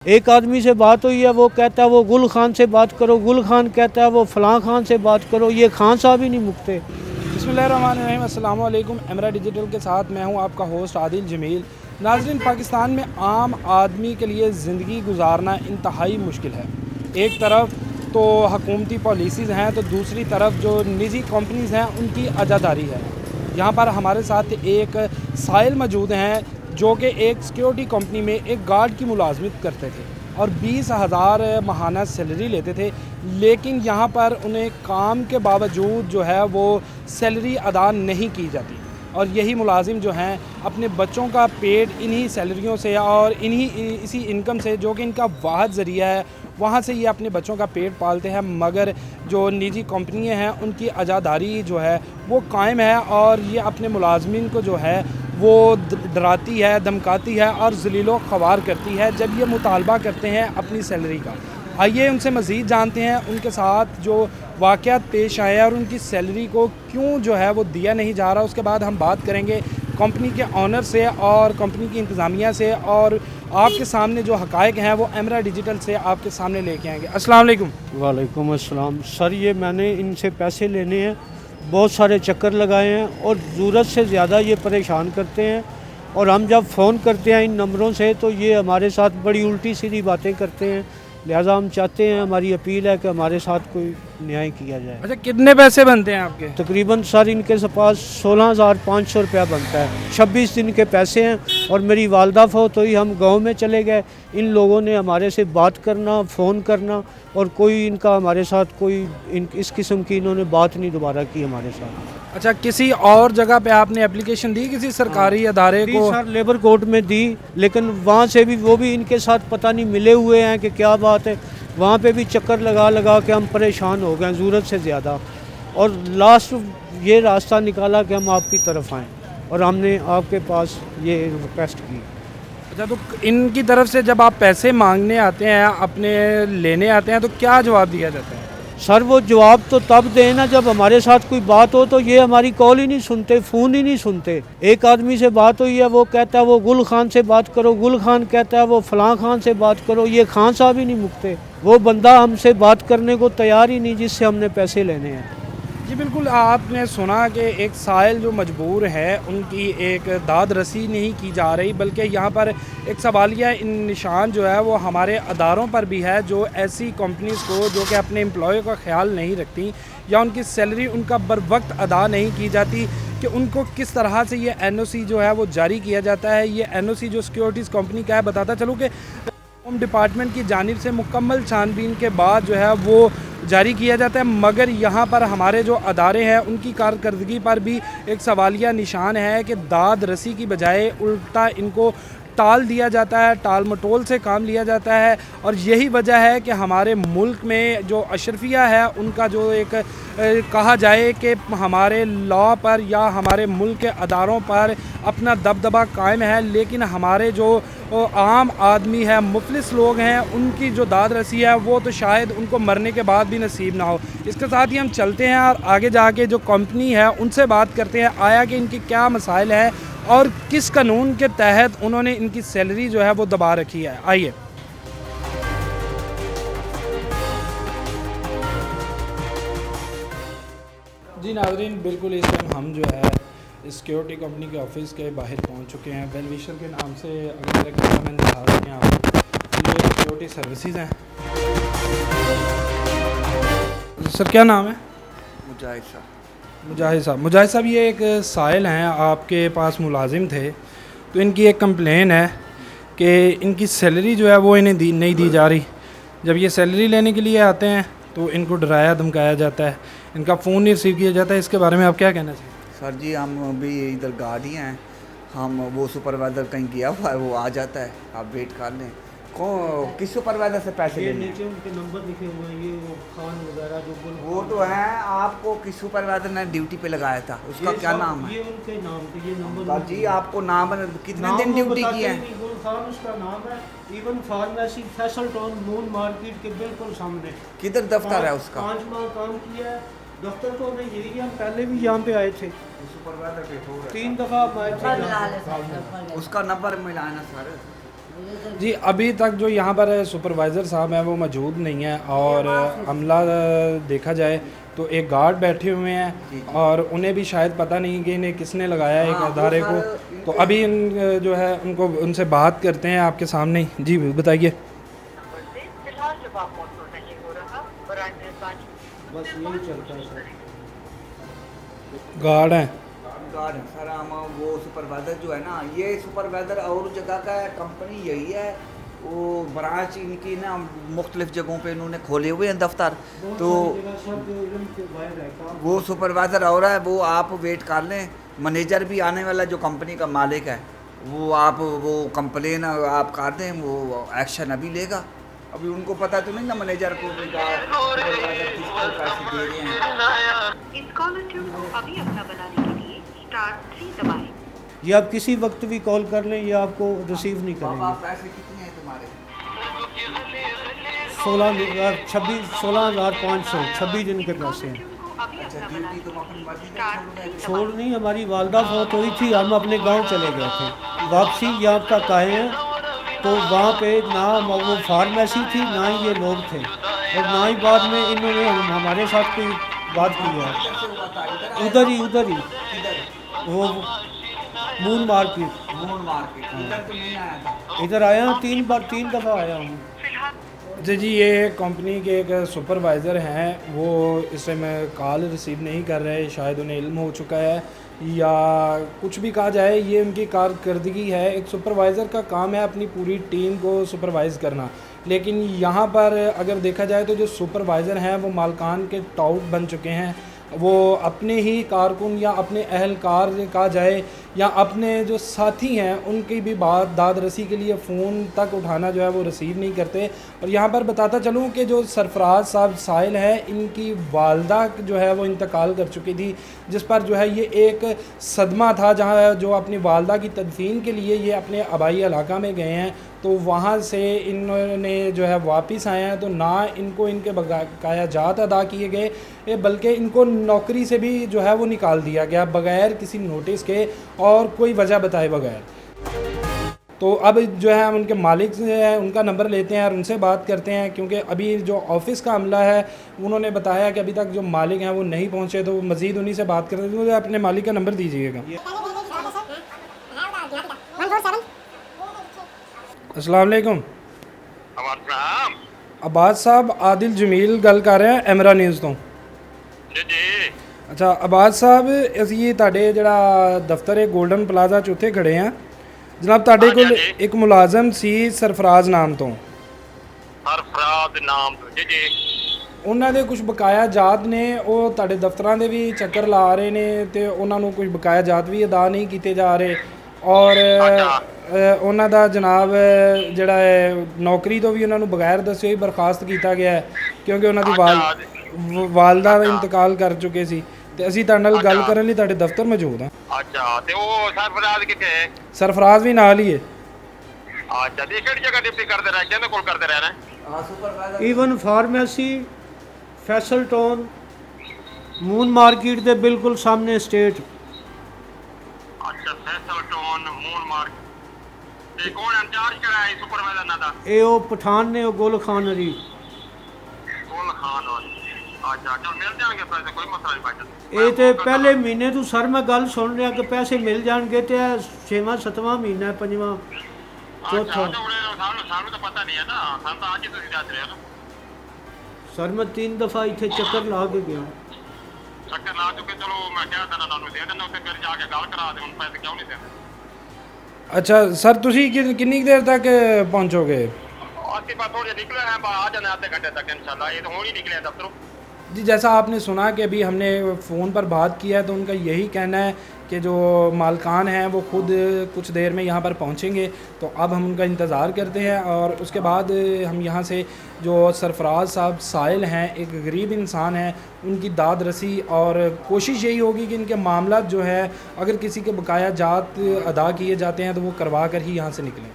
एक आदमी से बात हुई है, वो कहता है वो गुल खान से बात करो, गुल खान कहता है वो फलां खान से बात करो, ये खान साहब ही नहीं मुकते। बिस्मिल्लाहिर्रहमानिर्रहीम, अस्सलाम वालेकुम। एमरा डिजिटल के साथ मैं हूं आपका होस्ट आदिल जमील। नाज़रीन, पाकिस्तान में आम आदमी के लिए ज़िंदगी गुजारना इंतहाई मुश्किल है। एक तरफ तो हुकूमती पॉलिसीज़ हैं, तो दूसरी तरफ जो निजी कंपनीज़ हैं उनकी अजादारी है। यहाँ पर हमारे साथ एक साहिल मौजूद हैं जो कि एक सिक्योरिटी कंपनी में एक गार्ड की मुलाजमत करते थे और 20,000 माहाना सैलरी लेते थे, लेकिन यहाँ पर उन्हें काम के बावजूद जो है वो सैलरी अदा नहीं की जाती। और यही मुलाजिम जो हैं अपने बच्चों का पेट इन्हीं सैलरियों से और इसी इनकम से, जो कि इनका वाहिद ज़रिया है, वहाँ से ये अपने बच्चों का पेट पालते हैं। मगर जो निजी कंपनियाँ हैं उनकी अजादारी जो है वो कायम है और ये अपने मुलाजमिन को जो है वो डराती है, धमकाती है और ज़लीलो ख़वार करती है जब ये मुतालबा करते हैं अपनी सैलरी का। आइए उनसे मज़ीद जानते हैं उनके साथ जो वाक़यात पेश आए और उनकी सैलरी को क्यों जो है वो दिया नहीं जा रहा। उसके बाद हम बात करेंगे कंपनी के ऑनर से और कंपनी की इंतज़ामिया से, और आपके सामने जो हक़ाइक़ हैं वो एमरा डिजिटल से आपके सामने लेके आएंगे। अस्सलाम वालेकुम। वालेकुम अस्सलाम। सर, ये मैंने इनसे पैसे लेने हैं, बहुत सारे चक्कर लगाए हैं और ज़रूरत से ज़्यादा ये परेशान करते हैं। और हम जब फ़ोन करते हैं इन नंबरों से तो ये हमारे साथ बड़ी उल्टी सीधी बातें करते हैं। लिहाजा हम चाहते हैं, हमारी अपील है कि हमारे साथ कोई न्याय किया जाए। अच्छा, कितने पैसे बनते हैं आपके? तकरीबन सर इनके पास 16,500 रुपया बनता है। 26 दिन के पैसे हैं और मेरी वालदा फौत हुई, हम गांव में चले गए। इन लोगों ने हमारे से बात करना, फ़ोन करना और कोई इनका हमारे साथ कोई इस किस्म की इन्होंने बात नहीं दोबारा की हमारे साथ। अच्छा, किसी और जगह पे आपने एप्लीकेशन दी किसी सरकारी अदारे को? सर लेबर कोर्ट में दी, लेकिन वहाँ से भी वो भी इनके साथ पता नहीं मिले हुए हैं कि क्या बात है। वहाँ पे भी चक्कर लगा लगा के हम परेशान हो गए ज़रूरत से ज़्यादा, और लास्ट ये रास्ता निकाला कि हम आपकी तरफ आएँ और हमने आपके पास ये रिक्वेस्ट की। अच्छा, तो इनकी तरफ से जब आप पैसे मांगने आते हैं, अपने लेने आते हैं, तो क्या जवाब दिया जाता है? सर वो जवाब तो तब दें ना जब हमारे साथ कोई बात हो। तो ये हमारी कॉल ही नहीं सुनते, फ़ोन ही नहीं सुनते। एक आदमी से बात हुई है, वो कहता है वो गुल खान से बात करो, गुल खान कहता है वो फलां खान से बात करो, ये खान साहब ही नहीं मुकते। वो बंदा हमसे बात करने को तैयार ही नहीं जिससे हमने पैसे लेने हैं। जी बिल्कुल, आपने सुना कि एक साहिल जो मजबूर है उनकी एक दाद रसी नहीं की जा रही, बल्कि यहाँ पर एक सवालिया निशान जो है वो हमारे अदारों पर भी है, जो ऐसी कंपनीज़ को जो कि अपने एम्प्लॉय का ख्याल नहीं रखती या उनकी सैलरी उनका बर वक्त अदा नहीं की जाती, कि उनको किस तरह से ये NOC जो है वो जारी किया जाता है। ये NOC जो सिक्योरिटीज़ कंपनी का है, बताता चलूँ कि होम डिपार्टमेंट की जानिब से मुकम्मल छानबीन के बाद जो है वो जारी किया जाता है। मगर यहाँ पर हमारे जो अदारे हैं उनकी कारकर्दगी पर भी एक सवालिया निशान है कि दाद रसी की बजाय उल्टा इनको टाल दिया जाता है, टाल मटोल से काम लिया जाता है। और यही वजह है कि हमारे मुल्क में जो अशरफिया है उनका जो एक कहा जाए कि हमारे लॉ पर या हमारे मुल्क के अदारों पर अपना दबदबा कायम है, लेकिन हमारे जो आम आदमी है, मुफलिस लोग हैं, उनकी जो दाद रसी है वो तो शायद उनको मरने के बाद भी नसीब ना हो। इसके साथ ही हम चलते हैं और आगे जाके जो कंपनी है उनसे बात करते हैं, आया कि इनकी क्या मसाइल है और किस कानून के तहत उन्होंने इनकी सैलरी जो है वो दबा रखी है। आइए। जी नाज़रीन, बिल्कुल इस टाइम हम जो है सिक्योरिटी कंपनी के ऑफिस के बाहर पहुंच चुके हैं। वेलविशर के नाम से अगर मेरा कैमरामैन दिखा रहे हैं आपको, ये सिक्योरिटी सर्विसेज हैं। सर क्या नाम है? मुजाहिद साहब। मुजाहिद साहब, ये एक साहिल हैं, आपके पास मुलाजिम थे, तो इनकी एक कंप्लेन है कि इनकी सैलरी जो है वो इन्हें नहीं दी जा रही। जब ये सैलरी लेने के लिए आते हैं तो इनको डराया धमकाया जाता है, इनका फ़ोन नहीं रिसीव किया जाता है। इसके बारे में आप क्या कहना चाहिए? सर जी, हम अभी इधर गाड़ी हैं, हम वो सुपरवाइज़र कहीं गया हुआ है, वो आ जाता है, आप वेट कर लें। किस सुपरवाइज़र से पैसे लेने? नीचे उनके नंबर लिखे हुए हैं, ये वो खान वगैरह जो वो तो हैं, आपको किस सुपरवाइज़र ने ड्यूटी पे लगाया था, उसका क्या नाम है? ये उनके नाम थे, ये नंबर। सर जी, आपको नाम कितने दिन ड्यूटी की है? गुल खान उसका नाम है। Even pharmacy Faisal town moon market के बिल्कुल सामने। किधर दफ्तर है उसका? 5 माह काम किया है। दफ्तर तो नहीं, यही हम पहले भी यहाँ पे आए थे, सुपरवाइज़र पे 3 दफ़ा हम आए थे। उसका नंबर मिलाना सर। जी, अभी तक जो यहाँ पर सुपरवाइज़र साहब हैं वो मौजूद नहीं है, और अमला देखा जाए तो एक गार्ड बैठे हुए हैं और उन्हें भी शायद पता नहीं कि इन्हें किसने लगाया है एक अदारे को। तो अभी जो है उनको उनसे बात करते हैं आपके सामने ही। जी बताइए। फिलहाल जवाब मौसू नहीं हो रहा, बराए मेहरबानी बस यही चलता है सर। गार्ड हैं। गार्ड है सर। हम वो सुपरवाइज़र जो है ना, ये सुपरवाइज़र और जगह का है, कंपनी यही है। वो ब्रांच इनकी ना मुख्तलिफ जगहों पे इन्होंने खोले हुए हैं दफ्तर। तो वो सुपरवाइज़र और है, वो आप वेट कर लें। मैनेजर भी आने वाला जो कंपनी का मालिक है, वो आप वो कंप्लेन आप कर दें, वो एक्शन अभी लेगा। अभी उनको पता तो नहीं ना मैनेजर को भी सुपरवाइज़र किसको पैसे दे रहे हैं। इस कॉलर ट्यून को अभी अपना बनाने के लिए *3 दबाएं। ये आप किसी वक्त भी कॉल कर लें, ये आपको रिसीव नहीं बाबा करेंगे। पैसे कितने हैं तुम्हारे? 16,500 26 दिन के पैसे हैं। अच्छा, ड्यूटी तुम अपनी मर्जी से छोड़ रहे हो? छोड़ नहीं, हमारी वालदा फौत हुई थी, हम अपने गांव चले गए थे। वापसी यहाँ तक आए हैं तो वहाँ पे ना वो फार्मेसी थी, ना ही ये लोग थे, और ना ही बाद में इन्होंने हमारे साथ कोई बात की है। कैसे हुआ था? इधर आए उधर ही इधर वो मून मार्केट मून मार्केट इधर तो नहीं आया था। इधर आया हूँ, 3 दफ़ा आया हूँ। अच्छा जी, ये कंपनी के एक सुपरवाइज़र हैं, वो इस टाइम कॉल रिसीव नहीं कर रहे। शायद उन्हें इल्म हो चुका है या कुछ भी कहा जाए, ये उनकी कारकर्दगी है। एक सुपरवाइज़र का काम है अपनी पूरी टीम को सुपरवाइज़ करना, लेकिन यहाँ पर अगर देखा जाए तो जो सुपरवाइज़र हैं वो मालकान के टाउट बन चुके हैं। वो अपने ही कारकुन या अपने अहलकार कहा जाए या अपने जो साथी हैं उनकी भी बात दाद रसी के लिए फ़ोन तक उठाना जो है वो रिसीव नहीं करते। और यहाँ पर बताता चलूँ कि जो सरफराज साहब साहिल है, इनकी वालदा जो है वो इंतकाल कर चुकी थी, जिस पर जो है ये एक सदमा था, जहाँ जो अपनी वालदा की तदफीन के लिए ये अपने आबाई इलाका में गए हैं। तो वहाँ से इन्होंने जो है वापस आए हैं, तो ना इनको इनके बकाया जात अदा किए गए, बल्कि इनको नौकरी से भी जो है वो निकाल दिया गया बग़ैर किसी नोटिस के और कोई वजह बताए बगैर। तो अब जो है हम उनके मालिक से है उनका नंबर लेते हैं और उनसे बात करते हैं, क्योंकि अभी जो ऑफ़िस का अमला है उन्होंने बताया कि अभी तक जो मालिक हैं वो नहीं पहुँचे। तो मज़ीद उन्हीं से बात करते हैं। मुझे अपने मालिक का नंबर दीजिएगा। अस्सलाम वालेकुम। अब्बास साहब, आदिल जमील गल कर रहे हैं एमरा न्यूज़ तो। जी। अच्छा अब्बास साहब, ਅਸੀਂ ਤੁਹਾਡੇ ਜਿਹੜਾ ਦਫ਼ਤਰ ਹੈ ਗੋਲਡਨ ਪਲਾਜ਼ਾ 'ਚ ਉੱਥੇ ਖੜੇ ਆ ਜਨਾਬ। ਤੁਹਾਡੇ ਕੋਲ ਇੱਕ ਮੁਲਾਜ਼ਮ ਸੀ ਸਰਫਰਾਜ਼ ਨਾਮ ਤੋਂ। ਸਰਫਰਾਜ਼ ਨਾਮ ਤੋਂ? ਜੀ ਜੀ। ਉਹਨਾਂ ਦੇ ਕੁਝ ਬਕਾਇਆ ਜਾਤ ਨੇ, ਉਹ ਤੁਹਾਡੇ ਦਫ਼ਤਰਾਂ ਦੇ ਵੀ ਚੱਕਰ ਲਾ ਰਹੇ ਨੇ ਤੇ ਉਹਨਾਂ ਨੂੰ ਕੁਝ ਬਕਾਇਆ ਜਾਤ ਵੀ ਅਦਾ ਨਹੀਂ ਕੀਤੇ ਜਾ ਰਹੇ, ਔਰ ਉਹਨਾਂ ਦਾ ਜਨਾਬ ਜਿਹੜਾ ਹੈ ਨੌਕਰੀ ਤੋਂ ਵੀ ਉਹਨਾਂ ਨੂੰ ਬਗੈਰ ਦੱਸੇ ਹੀ ਬਰਖਾਸਤ ਕੀਤਾ ਗਿਆ ਹੈ, ਕਿਉਂਕਿ ਉਹਨਾਂ ਦੀ ਵਾਲਦਾ ਦਾ ਇੰਤਕਾਲ ਕਰ ਚੁੱਕੇ ਸੀ। ਤੇ ਅਸੀਂ ਤੁਹਾਡੇ ਨਾਲ ਗੱਲ ਕਰਨ ਲਈ ਤੁਹਾਡੇ ਦਫ਼ਤਰ ਮੌਜੂਦ ਹਾਂ। ਅੱਛਾ, ਤੇ ਉਹ ਸਰਫਰਾਜ਼ ਕਿੱਥੇ ਹੈ? ਸਰਫਰਾਜ਼ ਵੀ ਨਾਲ ਹੀ ਹੈ। ਅੱਛਾ, ਤੇ ਕਿਹੜੀ ਜਗ੍ਹਾ ਡਿਊਟੀ ਕਰਦੇ ਰਹੇ? ਕਿਹਦੇ ਕੋਲ ਕਰਦੇ ਰਹੇ ਨੇ? हाँ supervisor even pharmacy, Faisal town, moon market ਦੇ ਬਿਲਕੁਲ ਸਾਹਮਣੇ ਸਟੇਟ। ਅੱਛਾ, ਫੈਸਲ ਟਾਊਨ, ਮੂਨ ਮਾਰਕ। ਤੇ ਕੌਣ ਇੰਚਾਰਜ ਕਰਾ ਹੈ ਸੁਪਰਵਾਈਜ਼ਰ ਨਾਲ ਦਾ? ਇਹ ਉਹ ਪਠਾਨ ਨੇ, ਉਹ ਗੁਲ ਖਾਨ ਅਲੀ। ਗੁਲ ਖਾਨ ਵਾਲੀ। ਅੱਛਾ, ਚਲ ਮਿਲ ਜਾਣਗੇ ਪੈਸੇ, ਕੋਈ ਮਸਲਾ ਨਹੀਂ ਬਾਈ। ਇਹ ਤੇ ਪਹਿਲੇ ਮਹੀਨੇ ਤੋਂ ਸਰ ਮੈਂ ਗੱਲ ਸੁਣ ਰਿਹਾ ਕਿ ਪੈਸੇ ਮਿਲ ਜਾਣਗੇ, ਤੇ 6ਵਾਂ 7ਵਾਂ ਮਹੀਨਾ 5ਵਾਂ ਚੌਥਾ। ਸਾਨੂੰ ਤਾਂ ਪਤਾ ਨਹੀਂ ਹੈ ਨਾ, ਸਾਨੂੰ ਤਾਂ ਅੱਜ ਹੀ ਤੁਸੀਂ ਦੱਸ ਰਹੇ ਹੋ ਨਾ। ਸਰ ਮੈਂ 3 ਦਫਾ ਇੱਥੇ ਚੱਕਰ ਲਾ ਕੇ ਗਿਆ। ਚੱਕਰ ਲਾ ਚੁੱਕੇ, ਚਲੋ ਮੈਂ ਕਿਹਾ ਤਾਂ ਤੁਹਾਨੂੰ ਦੇ ਦੇਣਾ, ਉੱਥੇ ਫਿਰ ਜਾ ਕੇ ਗੱਲ ਕਰਾ ਦੇ। ਹੁਣ ਪੈਸੇ ਕਿਉਂ ਨਹੀਂ ਦਿੰਦੇ? अच्छा सर, तुसी कितनी देर तक पहुँचोगे? आपके पास थोड़े निकले हैं, आ जाना आधे घंटे तक इंशाल्लाह। ये तो हो ही निकले हैं दफ्तरों। जी, जैसा आपने सुना कि अभी हमने फ़ोन पर बात किया है, तो उनका यही कहना है कि जो मालकान हैं वो ख़ुद कुछ देर में यहाँ पर पहुँचेंगे। तो अब हम उनका इंतज़ार करते हैं और उसके बाद हम यहाँ से जो सरफराज साहब साहिल हैं, एक गरीब इंसान हैं, उनकी दाद रसी और कोशिश यही होगी कि इनके मामला जो है अगर किसी के बकाया जात अदा किए जाते हैं तो वो करवा कर ही यहाँ से निकलें।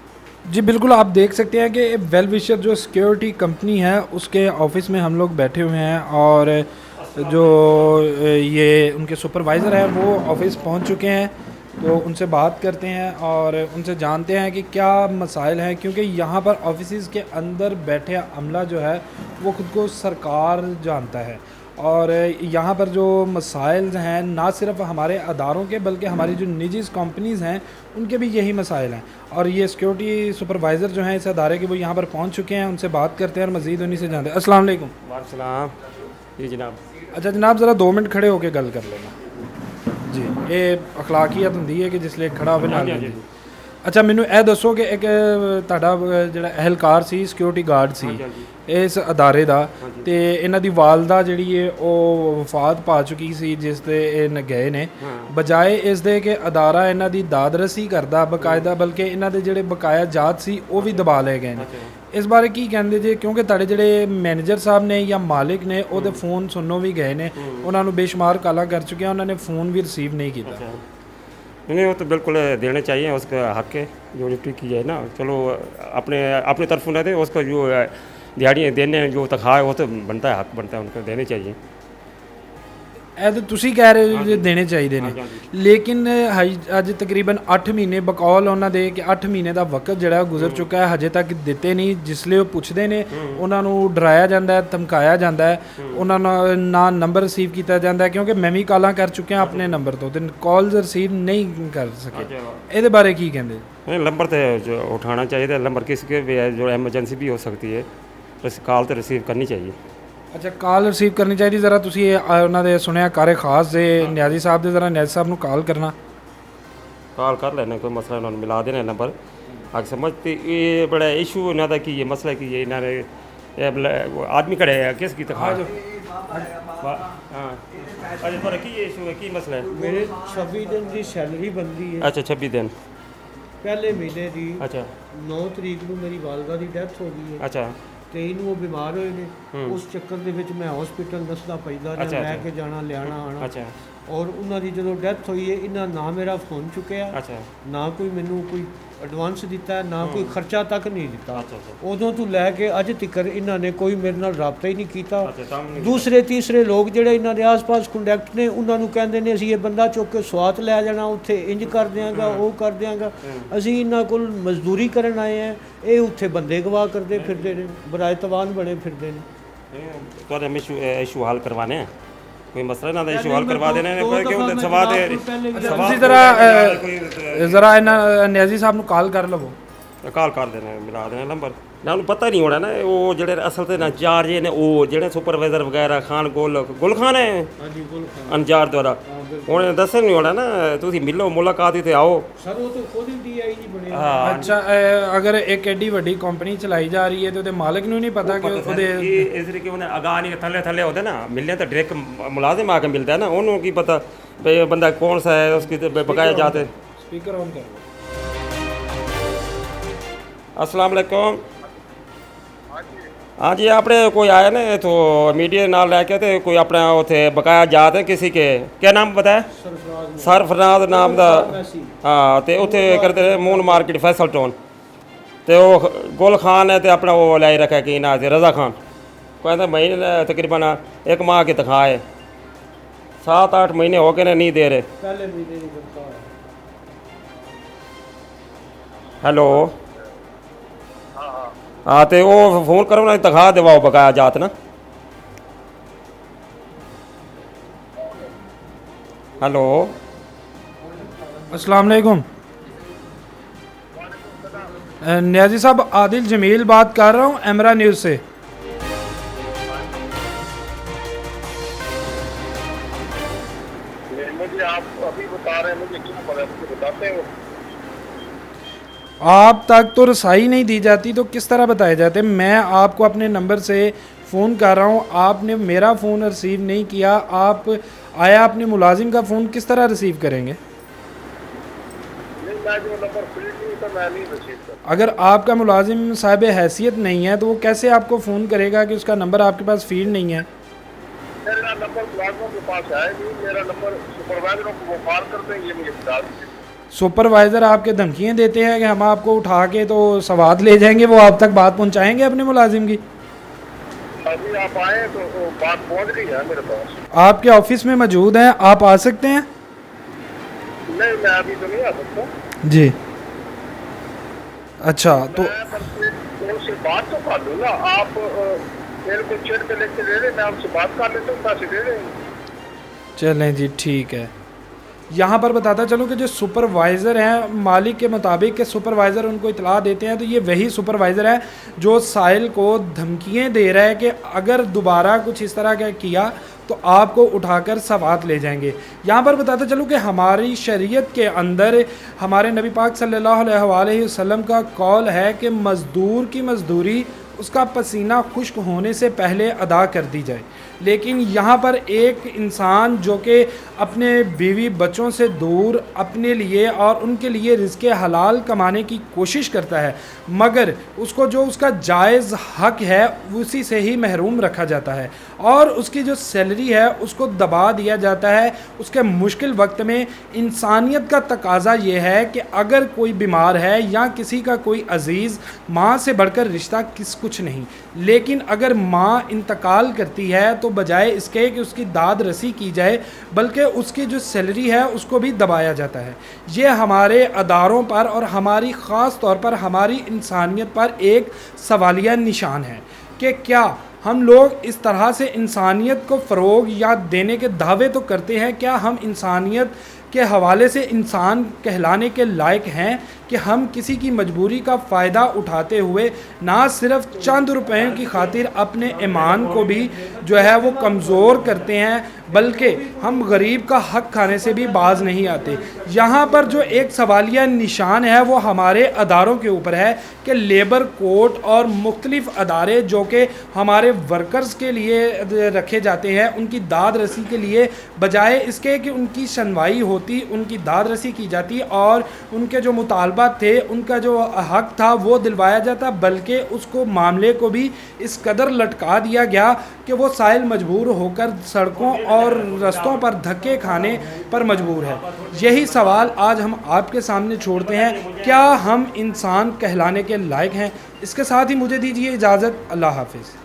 जी बिल्कुल, आप देख सकते हैं कि वेल विशर जो सिक्योरिटी कंपनी है उसके ऑफिस में हम लोग बैठे हुए हैं और जो ये उनके सुपरवाइज़र हैं वो ऑफिस पहुंच चुके हैं। तो उनसे बात करते हैं और उनसे जानते हैं कि क्या मसाइल हैं, क्योंकि यहाँ पर ऑफिस के अंदर बैठे अमला जो है वो ख़ुद को सरकार जानता है। और यहाँ पर जो मसाइल हैं ना सिर्फ हमारे अदारों के बल्कि हमारी जो निजी कंपनीज़ हैं उनके भी यही मसाइल हैं। और ये सिक्योरिटी सुपरवाइज़र जो हैं इस अदारे के वो यहाँ पर पहुँच चुके हैं, उनसे बात करते हैं और मज़ीद उन्हीं से जानते हैं। अस्सलाम वालेकुम। वालेकुम जी जनाब। अच्छा जनाब, ज़रा 2 मिनट खड़े होकर गल कर लेना जी। ये अखलाकियत होंदी है कि जिसले खड़ा होवे नाल जी। अच्छा मैनू ਇਹ ਦੱਸੋ कि एक ਤੁਹਾਡਾ ਜਿਹੜਾ ਅਹਿਲਕਾਰ ਸੀ ਸਿਕਿਉਰਿਟੀ ਗਾਰਡ ਸੀ ਇਸ ਅਦਾਰੇ ਦਾ ਤੇ ਇਹਨਾਂ ਦੀ ਵਾਲਦਾ ਜਿਹੜੀ ਹੈ ਉਹ ਵਫਾਤ ਪਾ ਚੁੱਕੀ ਸੀ ਜਿਸ ਤੇ ਇਹ ਗਏ ਨੇ, ਬਜਾਏ ਇਸ ਦੇ ਕਿ ਅਦਾਰਾ ਇਹਨਾਂ ਦੀ ਦਾਦਰਸੀ ਕਰਦਾ ਬਕਾਇਦਾ, ਬਲਕਿ ਇਹਨਾਂ ਦੇ ਜਿਹੜੇ ਬਕਾਇਆ ਜਾਤ ਸੀ ਉਹ ਵੀ ਦਬਾ ਲਏ ਗਏ ਨੇ। ਇਸ ਬਾਰੇ ਕੀ ਕਹਿੰਦੇ ਜੇ, ਕਿਉਂਕਿ ਤੁਹਾਡੇ ਜਿਹੜੇ ਮੈਨੇਜਰ ਸਾਹਿਬ ਨੇ ਜਾਂ ਮਾਲਿਕ ਨੇ ਉਹਦੇ ਫੋਨ ਸੁਣਨੋਂ ਵੀ ਗਏ ਨੇ, ਉਹਨਾਂ ਨੂੰ ਬੇਸ਼ੁਮਾਰ ਕਾਲਾਂ ਕਰ ਚੁੱਕੇ, ਉਹਨਾਂ ਨੇ फ़ोन भी रिसीव नहीं किया। नहीं वो तो बिल्कुल देने चाहिए, उसका हक है जो ड्यूटी की जाए ना। चलो अपने अपनी तरफ न दे, उसको जो दिहाड़ियाँ देने जो तनख्वाह है वो तो बनता है, हक बनता है, उनको देने चाहिए। ਇਹ ਤਾਂ ਤੁਸੀਂ ਕਹਿ ਰਹੇ ਹੋ ਜੇ ਦੇਣੇ ਚਾਹੀਦੇ ਨੇ, ਲੇਕਿਨ ਅੱਜ ਤਕਰੀਬਨ 8 ਮਹੀਨੇ ਬਕੌਲ ਉਹਨਾਂ ਦੇ ਕਿ 8 ਮਹੀਨੇ ਦਾ ਵਕਤ ਜਿਹੜਾ ਗੁਜ਼ਰ ਚੁੱਕਾ ਹੈ, ਹਜੇ ਤੱਕ ਦਿੱਤੇ ਨਹੀਂ। ਜਿਸਲੇ ਉਹ ਪੁੱਛਦੇ ਨੇ ਉਹਨਾਂ ਨੂੰ ਡਰਾਇਆ ਜਾਂਦਾ ਹੈ, ਧਮਕਾਇਆ ਜਾਂਦਾ ਹੈ, ਉਹਨਾਂ ਨੂੰ ਨਾ ਨੰਬਰ ਰਿਸੀਵ ਕੀਤਾ ਜਾਂਦਾ, ਕਿਉਂਕਿ ਮੈਂ ਵੀ ਕਾਲਾਂ ਕਰ ਚੁੱਕਿਆ ਆਪਣੇ ਨੰਬਰ ਤੋਂ ਤੇ ਕਾਲਸ ਰਿਸੀਵ ਨਹੀਂ ਕਰ ਸਕੇ। ਇਹਦੇ ਬਾਰੇ ਕੀ ਕਹਿੰਦੇ? नंबर तो जो उठाना चाहिए, नंबर किसी के भी है जो एमरजेंसी भी हो सकती है, बस कॉल तो रिसीव करनी चाहिए। ਅੱਛਾ ਕਾਲ ਰਿਸੀਵ ਕਰਨੀ ਚਾਹੀਦੀ। ज़रा ਤੁਸੀਂ ਉਹਨਾਂ ਦੇ ਸੁਣਿਆ ਕਾਰੇ ਖਾਸ ਦੇ ਨਿਆਜ਼ੀ ਸਾਹਿਬ ਦੇ, ज़रा ਨਿਆਜ਼ੀ ਸਾਹਿਬ ਨੂੰ ਕਾਲ ਕਰਨਾ, कॉल कर लेना, कोई मसला उन्होंने मिला देना नंबर आगे समझते। ये बड़ा इशू इन्हों का कि ये मसला कि ये इन्होंने आदमी खड़े है किस की तनख्वाह। हाँ अच्छा थोड़ा की इशू है, की मसला है? मेरे 26 दिन की सैलरी बनती है। अच्छा 26 दिन पहले महीने की अच्छा 9 तरीक ਨੂੰ ਮੇਰੀ ਵਾਲਦਾ ਦੀ ਡੈਥ ਹੋ ਗਈ ਹੈ। अच्छा 23 ਨੂੰ ਉਹ ਬਿਮਾਰ ਹੋਏ ਨੇ। ਉਸ ਚੱਕਰ ਦੇ ਵਿੱਚ ਮੈਂ ਹਸਪੀਟਲ ਦੱਸਦਾ ਪੈਂਦਾ ਰਿਹਾ, ਲੈ ਕੇ ਜਾਣਾ ਲਿਆਣਾ ਆਣਾ। अच्छा ਔਰ ਉਹਨਾਂ ਦੀ ਜਦੋਂ ਡੈਥ ਹੋਈ ਹੈ ਇਹਨਾਂ ਨਾ ਮੇਰਾ ਫੋਨ ਚੁੱਕਿਆ, अच्छा ਨਾ ਕੋਈ ਮੈਨੂੰ ਕੋਈ ਐਡਵਾਂਸ ਦਿੱਤਾ, ਨਾ ਕੋਈ ਖਰਚਾ ਤੱਕ ਨਹੀਂ ਦਿੱਤਾ। अच्छा ਉਦੋਂ ਤੋਂ ਲੈ ਕੇ ਅੱਜ ਤੱਕ ਇਹਨਾਂ ਨੇ ਕੋਈ ਮੇਰੇ ਨਾਲ ਰਾਬਤਾ ਹੀ ਨਹੀਂ ਕੀਤਾ। अच्छा काम नहीं ਦੂਸਰੇ ਤੀਸਰੇ ਲੋਕ ਜਿਹੜੇ ਇਹਨਾਂ ਦੇ ਆਸ-ਪਾਸ ਕੰਟੈਕਟ ਨੇ ਉਹਨਾਂ ਨੂੰ ਕਹਿੰਦੇ ਨੇ ਅਸੀਂ ਇਹ ਬੰਦਾ ਚੁੱਕ ਕੇ ਸਵਾਤ ਲੈ ਜਾਣਾ, ਉੱਥੇ ਇੰਜ ਕਰ ਦਿਆਂਗਾ, ਉਹ ਕਰ ਦਿਆਂਗਾ। ਅਸੀਂ ਇਹਨਾਂ ਕੋਲ ਮਜ਼ਦੂਰੀ ਕਰਨ ਆਏ ਆ, ਇਹ ਉੱਥੇ ਬੰਦੇ ਗਵਾਹ ਕਰਦੇ ਫਿਰਦੇ ਨੇ, ਬਰਾਏ ਤਵਾਨ ਬਣੇ ਫਿਰਦੇ ਨੇ। तो हम इशू हल करवाने हैं, कोई मसला ना इशू हल करवा देने क्यों सवाल ਤੁਸੀਂ ज़रा ਇਹਨਾਂ ਨਿਆਜ਼ੀ ਸਾਹਿਬ ਨੂੰ ਕਾਲ ਕਰ ਲਵੋ। ਕਾਲ ਕਰ ਦੇਣਾ, ਮਿਲਾ ਦੇਣਾ ਨੰਬਰ। ਨਾ ਨੂੰ ਪਤਾ ਨਹੀਂ ਹੋਣਾ ਨਾ ਉਹ ਜਿਹੜੇ ਅਸਲ ਤੇ ਨਾ ਚਾਰ ਜੇ ਨੇ ਉਹ ਜਿਹੜੇ ਸੁਪਰਵਾਈਜ਼ਰ ਵਗੈਰਾ ਖਾਨ ਗੁਲ ਖਾਨ ਹੈ ਹਾਂਜੀ ਗੁਲ ਖਾਨ ਅਨਜਾਰ ਦੁਆਰਾ ਉਹਨੇ ਦੱਸਿਆ ਨਹੀਂ ਹੋਣਾ ਨਾ, ਤੁਸੀਂ ਮਿਲੋ ਮੁਲਾਕਾਤ ਤੇ ਆਓ। ਸਰ ਉਹ ਤਾਂ ਖੁਦ ਹੀ DIG ਬਣੇ। ਅੱਛਾ ਅਗਰ ਇੱਕ ਐਡੀ ਵੱਡੀ ਕੰਪਨੀ ਚਲਾਈ ਜਾ ਰਹੀ ਹੈ ਤੇ ਉਹਦੇ ਮਾਲਕ ਨੂੰ ਨਹੀਂ ਪਤਾ ਕਿ ਉਹਦੇ ਇਸ ਤਰੀਕੇ ਉਹਨੇ ਅਗਾ ਨਹੀਂ ਥੱਲੇ ਥੱਲੇ ਉਹਦੇ ਨਾ ਮਿਲਨੇ ਤਾਂ ਡਾਇਰੈਕਟ ਮੁਲਾਜ਼ਮ ਆ ਕੇ ਮਿਲਦਾ ਹੈ ਨਾ, ਉਹਨੂੰ ਕੀ ਪਤਾ ਬਈ ਇਹ ਬੰਦਾ ਕੌਣ ਸਾ ਹੈ, ਉਸकी बकाया जाते। स्पीकर ऑन करो। अस्सलाम वालेकुम। हाँ जी अपने कोई आया ना तो मीडिया नाल लैके तो कोई अपना उथे बकाया जात है किसी के, क्या नाम बताया? सरफराज नाम दा। हाँ तो उथे करते मून मार्केट फैसल टाउन तो गुल खान है तो अपना वो लाई रखा कि ना रज़ा खान कहते महीने तकरीबन 1 माह की तनख्वाह है, 7-8 महीने हो गए नहीं दे रहे। पहले महीने की तनख्वाह है। हेलो हाँ तो वो फोन करो ना, तनख्वाह दिवाओ बकाया जात ना। हेलो अस्सलाम वालेकुम। नियाजी साहब आदिल जमील बात कर रहा हूँ एमरा न्यूज़ से। मुझे आप अभी बता रहे हैं, मुझे क्यों पता, मुझे बताते हैं वो। आप तक तो रसाई नहीं दी जाती तो किस तरह बताए जाते? मैं आपको अपने नंबर से फ़ोन कर रहा हूँ, आपने मेरा फ़ोन रिसीव नहीं किया, आप आया अपने मुलाजिम का फ़ोन किस तरह रिसीव करेंगे? नहीं मैं जो नंबर फील्ड नहीं तो मैं नहीं रिसीव करता। अगर आपका मुलाजिम साहिब हैसियत नहीं है तो वो कैसे आपको फ़ोन करेगा कि उसका नंबर आपके पास फील्ड नहीं है? मेरा नंबर मुलाजमों के पास है नहीं, मेरा नंबर सुपरवाइजरों को वो पार करते हैं, ये मुझे बता दीजिए। सुपरवाइज़र आपके धमकियाँ देते हैं कि हम आपको उठा के तो सवात ले जाएंगे, वो आप तक बात पहुँचाएंगे अपने मुलाजिम की? अभी आप आए तो बात पहुँच गई है मेरे पास। आपके ऑफिस में मौजूद हैं, आप आ सकते हैं? नहीं, मैं अभी तो नहीं आ सकता। जी। अच्छा, तो मैं बस उनसे बात तो कर लूँगा। आप मेरे को चेक पे लेके दे रहे, मैं आपसे बात कर लेता हूँ, पैसे दे रहे हैं। चलें जी, ठीक है। यहाँ पर बताता चलूँ कि जो सुपरवाइज़र हैं, मालिक के मुताबिक के सुपरवाइज़र उनको इतला देते हैं, तो ये वही सुपरवाइज़र है जो साहिल को धमकियाँ दे रहा है कि अगर दोबारा कुछ इस तरह का किया तो आपको उठाकर सवात ले जाएंगे। यहाँ पर बताते चलूँ कि हमारी शरीयत के अंदर हमारे नबी पाक सल्लल्लाहु अलैहि वसल्लम का कौल है कि मज़दूर की मज़दूरी उसका पसीना खुश्क होने से पहले अदा कर दी जाए। लेकिन यहाँ पर एक इंसान जो कि अपने बीवी बच्चों से दूर अपने लिए और उनके लिए रिज़्क़े हलाल कमाने की कोशिश करता है, मगर उसको जो उसका जायज़ हक़ है उसी से ही महरूम रखा जाता है और उसकी जो सैलरी है उसको दबा दिया जाता है। उसके मुश्किल वक्त में इंसानियत का तकाज़ा ये है कि अगर कोई बीमार है या किसी का कोई अज़ीज़, माँ से बढ़कर रिश्ता कुछ नहीं, लेकिन अगर माँ इंतकाल करती है तो बजाय इसके कि उसकी दाद रसी की जाए बल्कि उसकी जो सैलरी है उसको भी दबाया जाता है। ये हमारे अदारों पर और हमारी ख़ास तौर पर हमारी इंसानियत पर एक सवालिया निशान है कि क्या हम लोग इस तरह से इंसानियत को फ़रोग या देने के दावे तो करते हैं, क्या हम इंसानियत के हवाले से इंसान कहलाने के लायक हैं कि हम किसी की मजबूरी का फ़ायदा उठाते हुए ना सिर्फ चंद रुपयों की खातिर अपने ईमान को भी जो है वो कमज़ोर करते हैं, बल्कि हम गरीब का हक़ खाने से भी बाज नहीं आते। यहाँ पर जो एक सवालिया निशान है वो हमारे अदारों के ऊपर है कि लेबर कोर्ट और मुख्तलिफ़ अदारे जो कि हमारे वर्कर्स के लिए रखे जाते हैं, उनकी दाद रसी के लिए बजाय इसके कि उनकी सुनवाई होती, उनकी दाद रसी की जाती और उनके जो मुतालबात थे, उनका जो हक़ था वो दिलवाया जाता, बल्कि उसको मामले को भी इस कदर लटका दिया गया कि वो साहिल मजबूर होकर सड़कों और रस्तों पर धक्के खाने पर मजबूर है। यही सवाल आज हम आपके सामने छोड़ते हैं, क्या हम इंसान कहलाने के लायक हैं? इसके साथ ही मुझे दीजिए इजाज़त। अल्लाह हाफ़िज़।